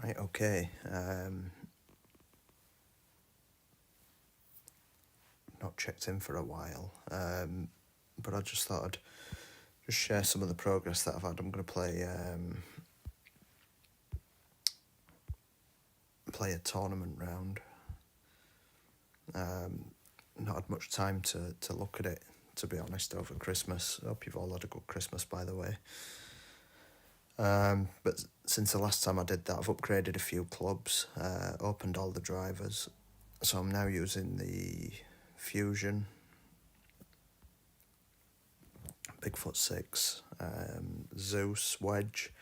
Right, okay. Not checked in for a while, but I just thought I'd just share some of the progress that I've had. I'm going to play a tournament round. Not had much time to look at it, to be honest, over Christmas. I hope you've all had a good Christmas, by the way. But since the last time I did that, I've upgraded a few clubs, opened all the drivers. So I'm now using the Fusion, Bigfoot 6, Zeus, Wedge.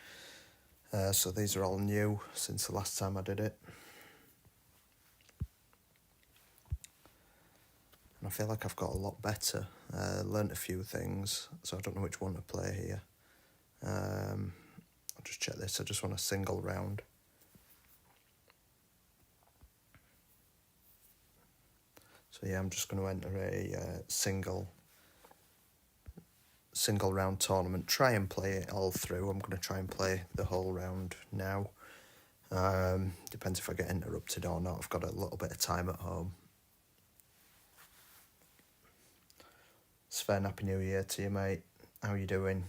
So these are all new since the last time I did it. And I feel like I've got a lot better. Learnt a few things, so I don't know which one to play here. I'll just check this. I just want a single round. So yeah, I'm just going to enter a single round tournament. Try and play it all through. I'm going to try and play the whole round now. Depends if I get interrupted or not. I've got a little bit of time at home. Sven, Happy New Year to you, mate. How you doing?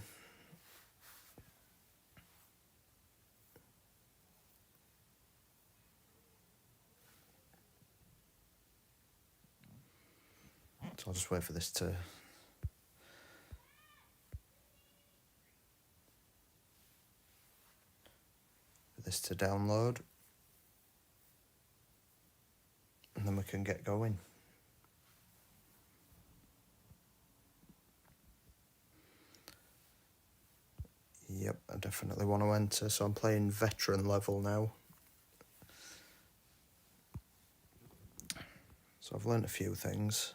So I'll just wait for this to download, and then we can get going. Yep, I definitely want to enter, so I'm playing veteran level now. So I've learnt a few things.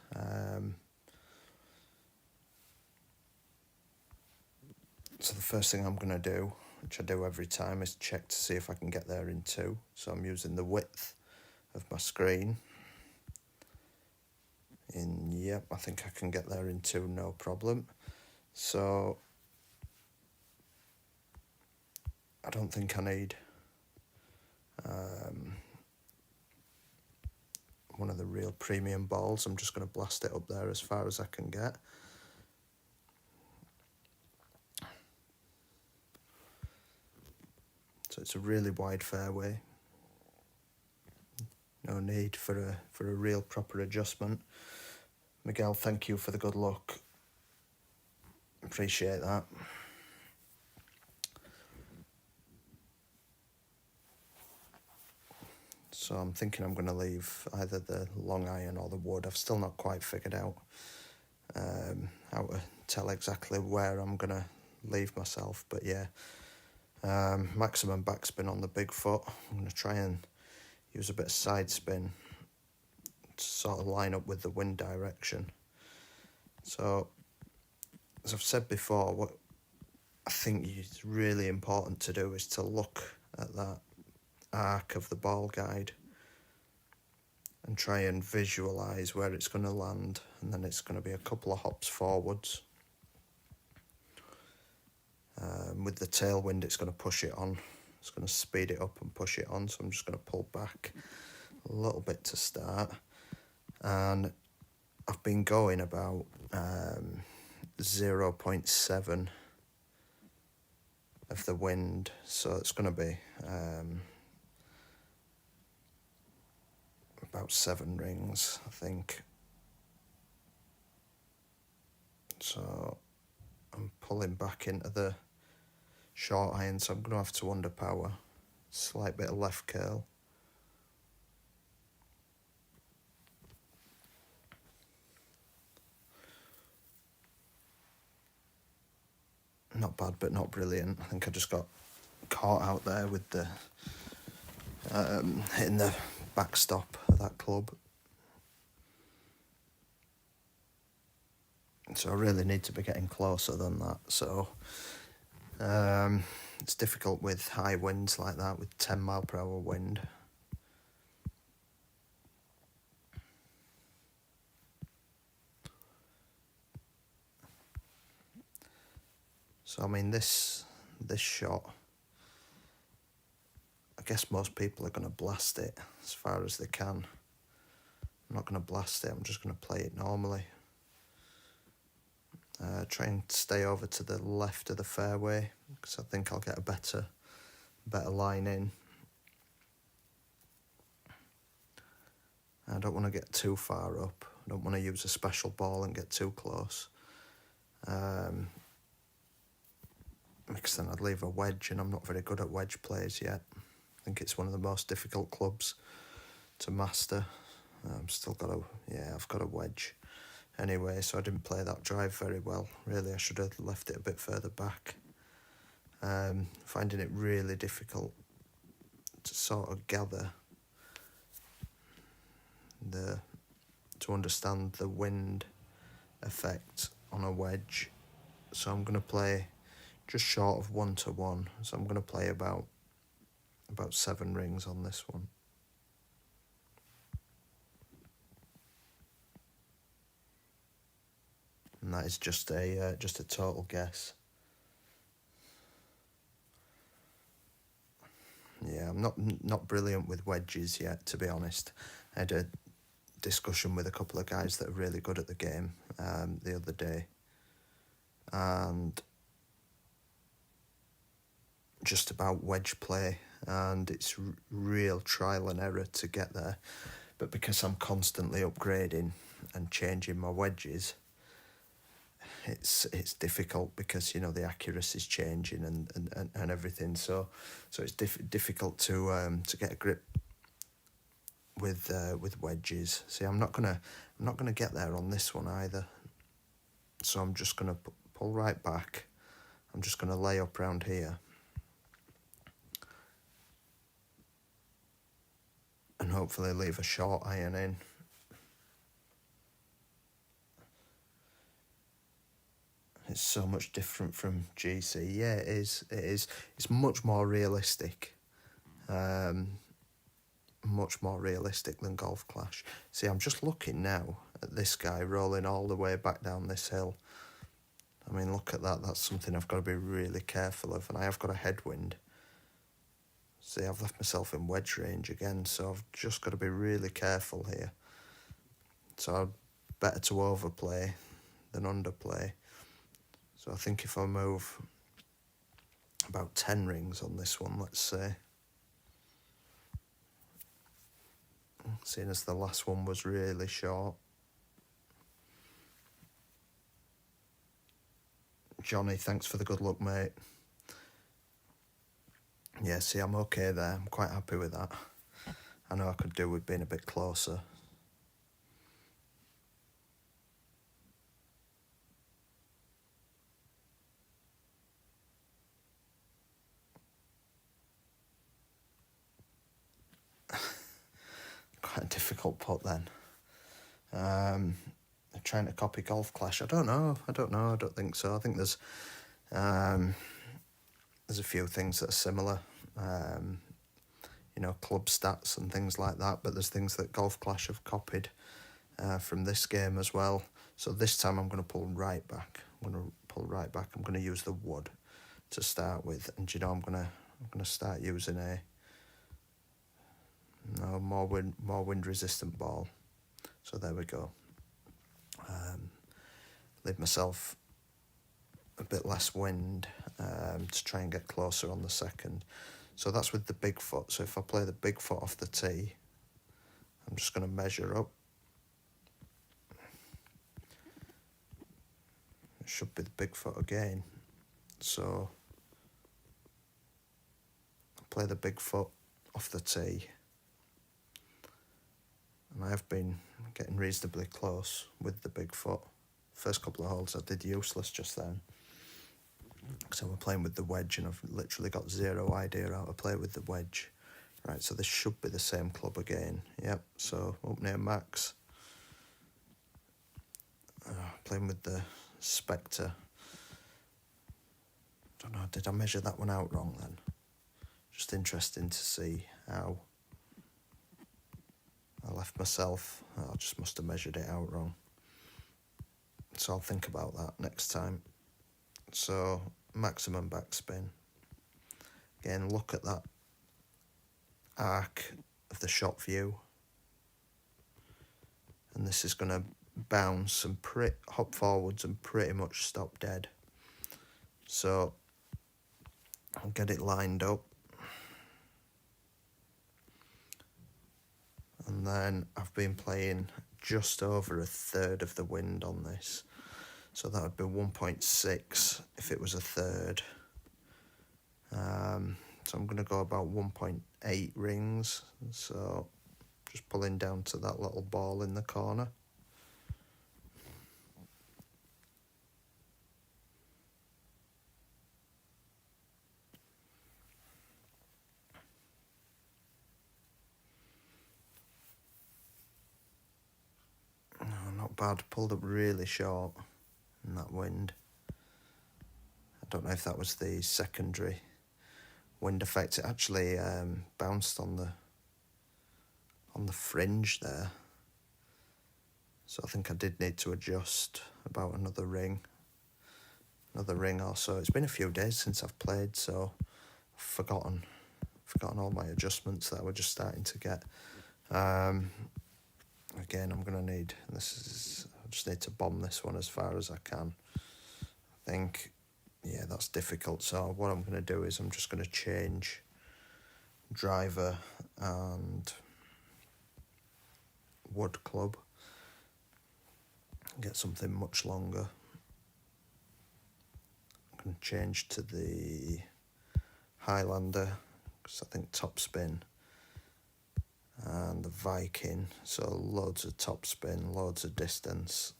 So the first thing I'm going to do, which I do every time, is check to see if I can get there in 2. So I'm using the width of my screen. Yep, I think I can get there in 2, no problem. So I don't think I need one of the real premium balls. I'm just going to blast it up there as far as I can get. So it's a really wide fairway. No need for a real proper adjustment. Miguel, thank you for the good luck. Appreciate that. So I'm thinking I'm going to leave either the long iron or the wood. I've still not quite figured out how to tell exactly where I'm going to leave myself. But yeah, maximum backspin on the big foot. I'm going to try and use a bit of side spin to sort of line up with the wind direction. So, as I've said before, what I think is really important to do is to look at that arc of the ball guide and try and visualise where it's going to land, and then it's going to be a couple of hops forwards. With the tailwind, it's going to push it on. It's going to speed it up and push it on, so I'm just going to pull back a little bit to start. And I've been going about 0.7 of the wind, so it's going to be about 7 rings, I think. So I'm pulling back into the short iron, so I'm going to have to underpower. Slight bit of left curl. Not bad, but not brilliant. I think I just got caught out there with the hitting the backstop of that club. So I really need to be getting closer than that. So it's difficult with high winds like that, with 10 mile per hour wind. So I mean, this shot, I guess most people are going to blast it as far as they can. I'm not going to blast it, I'm just going to play it normally. Try and stay over to the left of the fairway, because I think I'll get a better line in. I don't want to get too far up. I don't want to use a special ball and get too close. Because then I'd leave a wedge, and I'm not very good at wedge plays yet. I think it's one of the most difficult clubs to master. I've got a wedge. Anyway, so I didn't play that drive very well. Really, I should have left it a bit further back. Finding it really difficult to sort of gather to understand the wind effect on a wedge. So I'm going to play just short of 1-1. So I'm going to play about 7 rings on this one. And that is just a total guess. Yeah, I'm not brilliant with wedges yet, to be honest. I had a discussion with a couple of guys that are really good at the game the other day, and just about wedge play, and it's real trial and error to get there. But because I'm constantly upgrading and changing my wedges, it's difficult, because the accuracy's changing and everything. So it's difficult to get a grip with wedges. See, I'm not gonna get there on this one either. So I'm just gonna pull right back. I'm just gonna lay up round here, and hopefully leave a short iron in. It's so much different from GC. Yeah, it is. It's much more realistic. Much more realistic than Golf Clash. See, I'm just looking now at this guy rolling all the way back down this hill. I mean, look at that. That's something I've got to be really careful of. And I have got a headwind. See, I've left myself in wedge range again, so I've just got to be really careful here. So better to overplay than underplay. So I think if I move about 10 rings on this one, let's say, seeing as the last one was really short. Johnny, thanks for the good luck, mate. Yeah, see, I'm okay there. I'm quite happy with that. I know I could do with being a bit closer. Quite a difficult putt then. Trying to copy Golf Clash. I don't know. I don't think so. I think there's a few things that are similar. Club stats and things like that. But there's things that Golf Clash have copied from this game as well. So this time I'm going to pull right back. I'm going to use the wood to start with, and I'm going to start using a more wind resistant ball. So there we go. Leave myself a bit less wind to try and get closer on the second. So that's with the big foot. So if I play the big foot off the tee, I'm just going to measure up. It should be the big foot again. So I play the big foot off the tee. And I have been getting reasonably close with the big foot. First couple of holes I did useless just then. So we're playing with the wedge, and I've literally got zero idea how to play with the wedge. Right, so this should be the same club again. Yep, so up near max. Playing with the Spectre. Don't know, did I measure that one out wrong then? Just interesting to see how I left myself. I just must have measured it out wrong. So I'll think about that next time. So maximum backspin. Again, look at that arc of the shot view, and this is going to bounce and hop forwards and pretty much stop dead. So I'll get it lined up, and then I've been playing just over a third of the wind on this, so that would be 1.6 if it was a third. So I'm going to go about 1.8 rings, so just pulling down to that little ball in the corner. Oh, not bad, pulled up really short in that wind. I don't know if that was the secondary wind effect. It actually bounced on the fringe there, so I think I did need to adjust about another ring or so. It's been a few days since I've played, so I've forgotten all my adjustments that I were just starting to get. Again, I'm gonna need I just need to bomb this one as far as I can. I think, yeah, that's difficult. So what I'm gonna do is I'm just gonna change driver and wood club, get something much longer. I'm going to change to the Highlander, because I think top spin, and the Viking, so loads of top spin, loads of distance.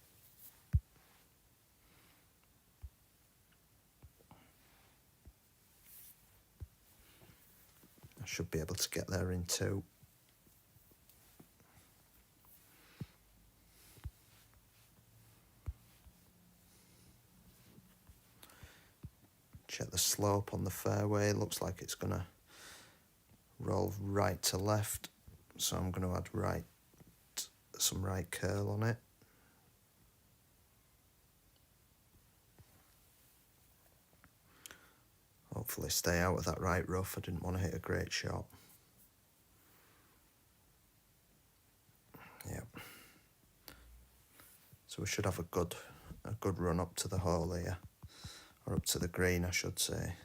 I should be able to get there in 2. Check the slope on the fairway. Looks like it's going to roll right to left, so I'm going to add some right curl on it. Hopefully stay out of that right rough. I didn't want to hit a great shot. Yep. So we should have a good run up to the hole here, or up to the green, I should say.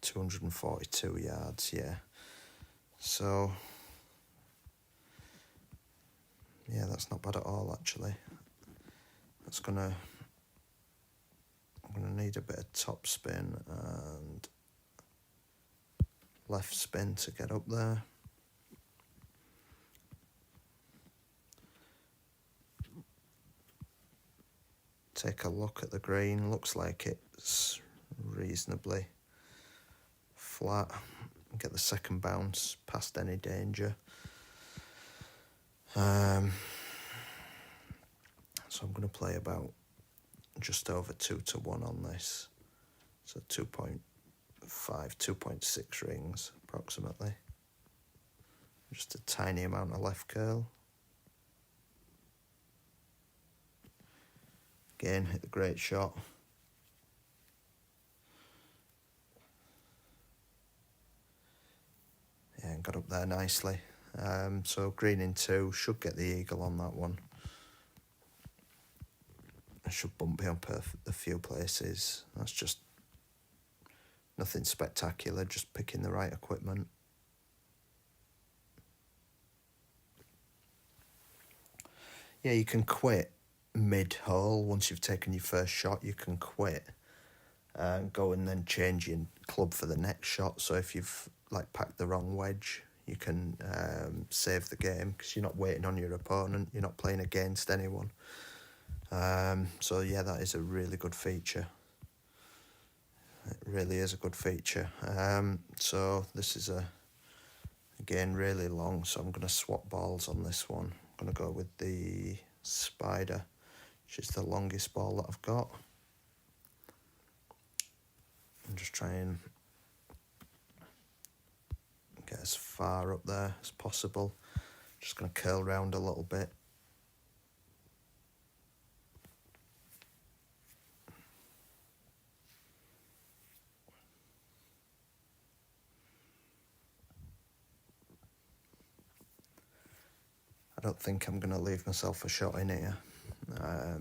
242 yards, yeah. So, yeah, that's not bad at all, actually. I'm gonna need a bit of top spin and left spin to get up there. Take a look at the green. Looks like it's reasonably flat. Get the second bounce past any danger. So I'm going to play about just over 2 to 1 on this. So 2.5, 2.6 rings approximately. Just a tiny amount of left curl. Again, hit the great shot. Yeah, and got up there nicely. So green in 2, should get the eagle on that one. I should bump me up a few places. That's just nothing spectacular, just picking the right equipment. Yeah, you can quit mid-hole. Once you've taken your first shot, you can quit and go and then change your club for the next shot. So if you've packed the wrong wedge, you can save the game because you're not waiting on your opponent. You're not playing against anyone. So yeah, that is a really good feature. It really is a good feature. So this is again really long, so I'm going to swap balls on this one. I'm going to go with the Spider, which is the longest ball that I've got. I'm just trying to get as far up there as possible. Just going to curl round a little bit. I don't think I'm going to leave myself a shot in here. I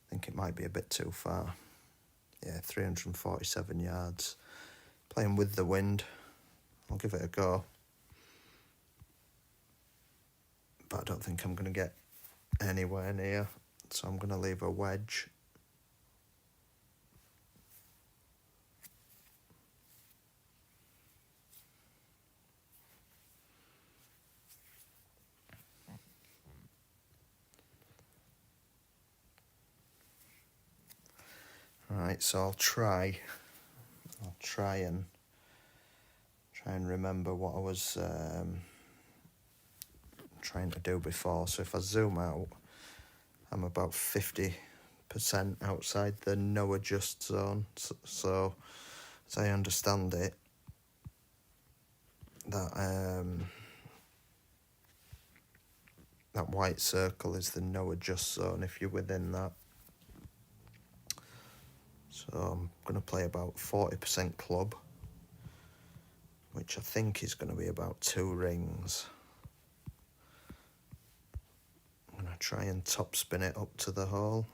think it might be a bit too far. Yeah, 347 yards. Playing with the wind. I'll give it a go. But I don't think I'm going to get anywhere near. So I'm going to leave a wedge. Alright, so I'll try and remember what I was trying to do before. So if I zoom out, I'm about 50% outside the no adjust zone. So as I understand it, that white circle is the no adjust zone if you're within that. So I'm going to play about 40% club, which I think is going to be about 2 rings. I'm going to try and top spin it up to the hole.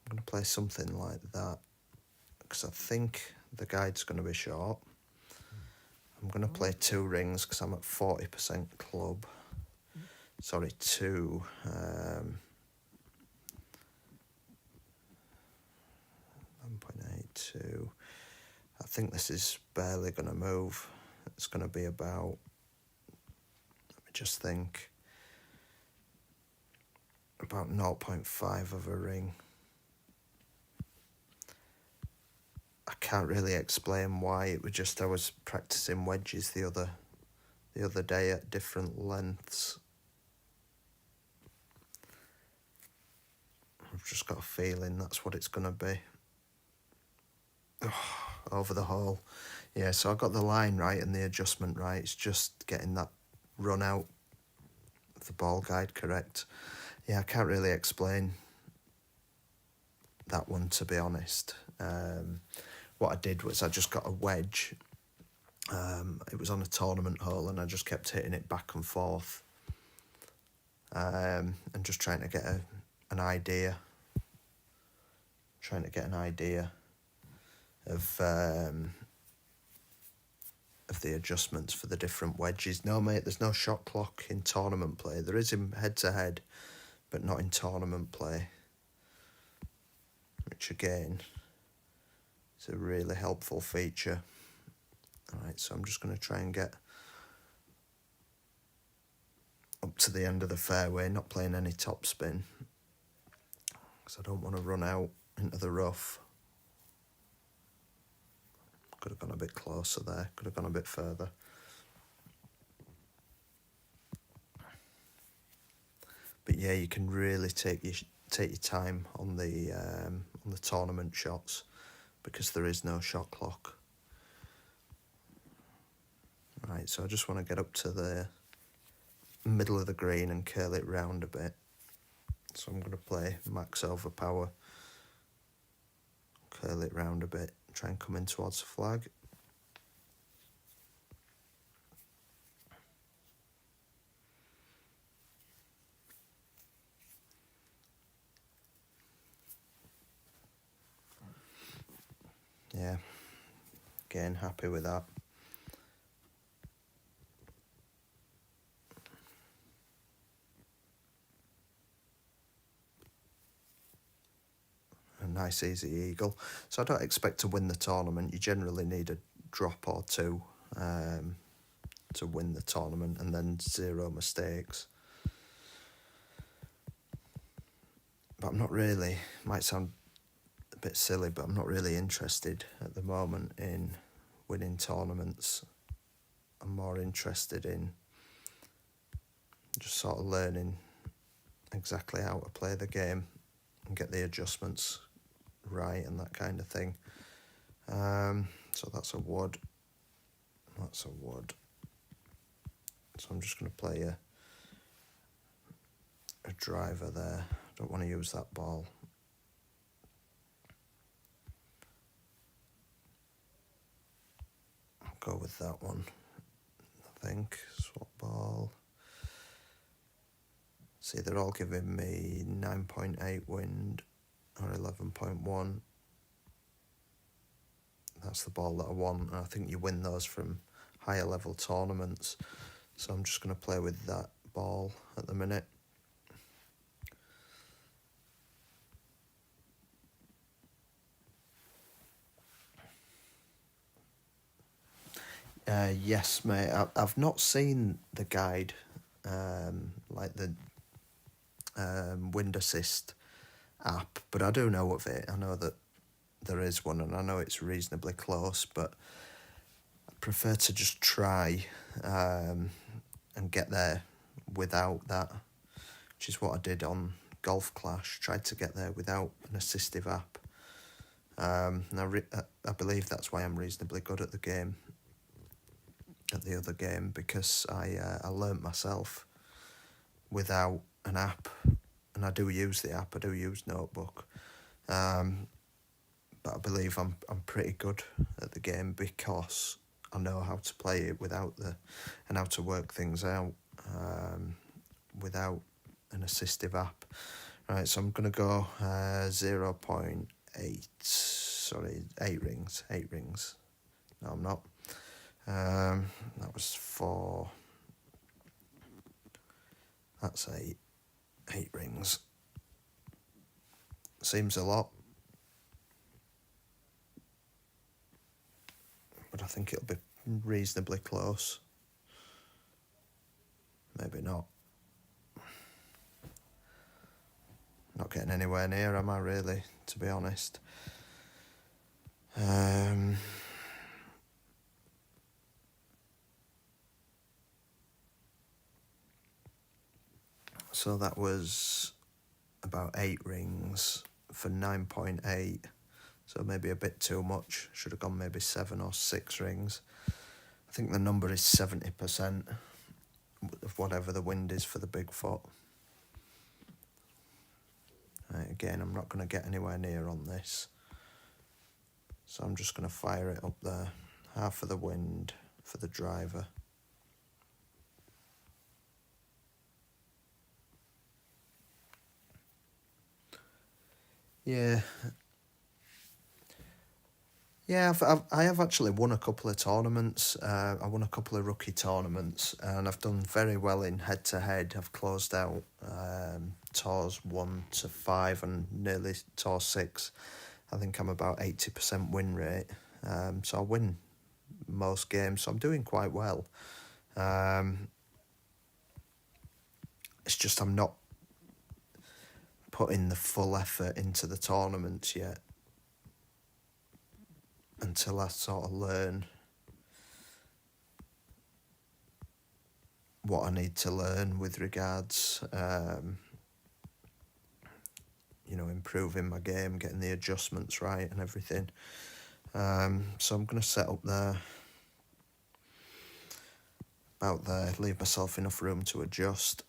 I'm going to play something like that because I think the guide's going to be short. I'm going to play 2 rings because I'm at 40% club. Sorry, 2. 1.82. I think this is barely going to move. It's going to be about, let me just think, about 0.5 of a ring. I can't really explain why. It was just I was practicing wedges the other day at different lengths. I've just got a feeling that's what it's going to be. Oh, over the hole. Yeah, so I got the line right and the adjustment right. It's just getting that run out of the ball guide correct. Yeah, I can't really explain that one, to be honest. What I did was I just got a wedge. It was on a tournament hole and I just kept hitting it back and forth. And just trying to get an idea. Trying to get an idea of the adjustments for the different wedges. No, mate, there's no shot clock in tournament play. There is in head-to-head, but not in tournament play. Which, again, is a really helpful feature. Alright, so I'm just going to try and get up to the end of the fairway, not playing any topspin, because I don't want to run out into the rough. Could have gone a bit closer there, could have gone a bit further. But yeah, you can really take your time on the tournament shots because there is no shot clock. Right, so I just want to get up to the middle of the green and curl it round a bit. So I'm going to play max overpower, curl it round a bit, try and come in towards the flag. Yeah, again, happy with that. A nice easy eagle. So I don't expect to win the tournament. You generally need a drop or two to win the tournament and then 0 mistakes. But I'm not really, might sound a bit silly, but I'm not really interested at the moment in winning tournaments. I'm more interested in just sort of learning exactly how to play the game and get the adjustments right and that kind of thing. So that's a wood. That's a wood. So I'm just going to play a a driver there. I don't want to use that ball. I'll go with that one, I think. Swap ball. See, they're all giving me 9.8 wind or 11.1. That's the ball that I want, and I think you win those from higher level tournaments. So I'm just going to play with that ball at the minute. Yes, mate. I've not seen the guide, like the wind assist app, but I do know of it. I know that there is one, and I know it's reasonably close, but I prefer to just try and get there without that, which is what I did on Golf Clash. Tried to get there without an assistive app. And I believe that's why I'm reasonably good at the game, at the other game, because I learnt myself without an app, and I do use the app. I do use Notebook, but I believe I'm pretty good at the game because I know how to play it without and how to work things out without an assistive app. Right, so I'm gonna go 0.8. Sorry, 8 rings. 8 rings. No, I'm not. That was 4. That's 8. 8 rings. Seems a lot, but I think it'll be reasonably close. Maybe not. Not getting anywhere near, am I really, to be honest? So that was about 8 rings for 9.8. So maybe a bit too much. Should have gone maybe 7 or 6 rings. I think the number is 70% of whatever the wind is for the big foot. Right, again, I'm not going to get anywhere near on this. So I'm just going to fire it up there. Half of the wind for the driver. Yeah. Yeah, I have actually won a couple of tournaments. I won a couple of rookie tournaments, and I've done very well in head-to-head. I've closed out tours 1 to 5 and nearly tour 6. I think I'm about 80% win rate. So I win most games, so I'm doing quite well. It's just I'm not putting the full effort into the tournaments yet, until I sort of learn what I need to learn with regards, improving my game, getting the adjustments right and everything. So I'm going to set up there, about there, leave myself enough room to adjust.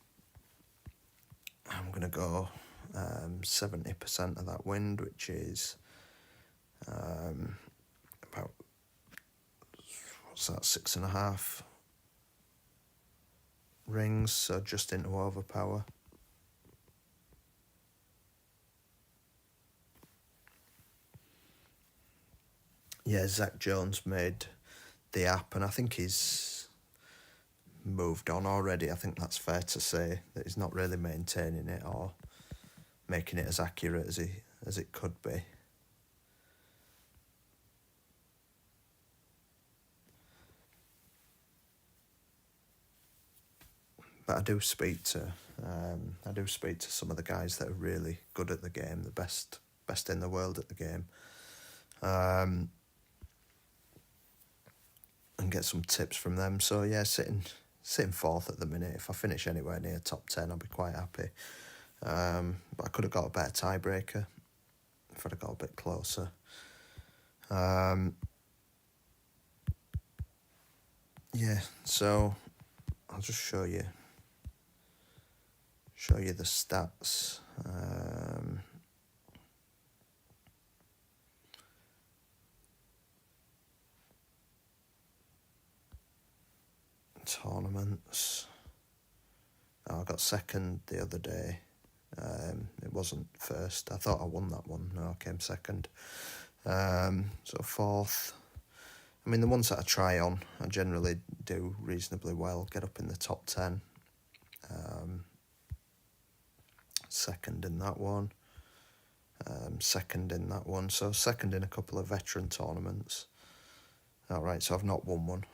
I'm going to go 70% of that wind, which is about, what's that, 6.5 rings, so just into overpower. Yeah, Zach Jones made the app, and I think he's moved on already. I think that's fair to say, that he's not really maintaining it or making it as accurate as it could be. But I do speak to some of the guys that are really good at the game, the best in the world at the game, and get some tips from them. So yeah, sitting 4th at the minute. If I finish anywhere near top 10, I'll be quite happy. But I could have got a better tiebreaker if I'd have got a bit closer. Yeah, so I'll just show you show you the stats. Tournaments. Oh, I got second the other day. It wasn't first. I thought I won that one. No, I came second. So fourth. I mean, the ones that I try on, I generally do reasonably well. Get up in the top 10. Second in that one. Second in that one. So second in a couple of veteran tournaments. All right, so I've not won one.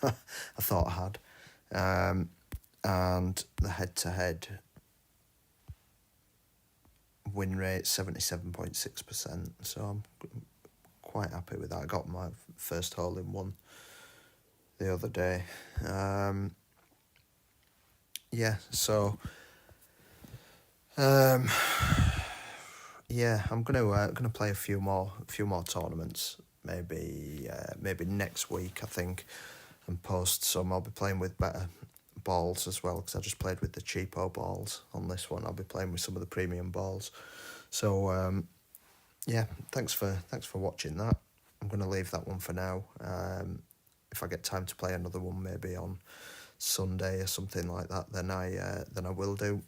I thought I had. And the head-to-head win rate 77.6%. So I'm quite happy with that. I got my first hole in one the other day. Yeah, so yeah, I'm gonna play a few more tournaments. Maybe next week, I think, and post some. I'll be playing with better balls as well, because I just played with the cheapo balls on this one. I'll be playing with some of the premium balls. So yeah, thanks for watching that. I'm going to leave that one for now. If I get time to play another one, maybe on Sunday or something like that, then I will do.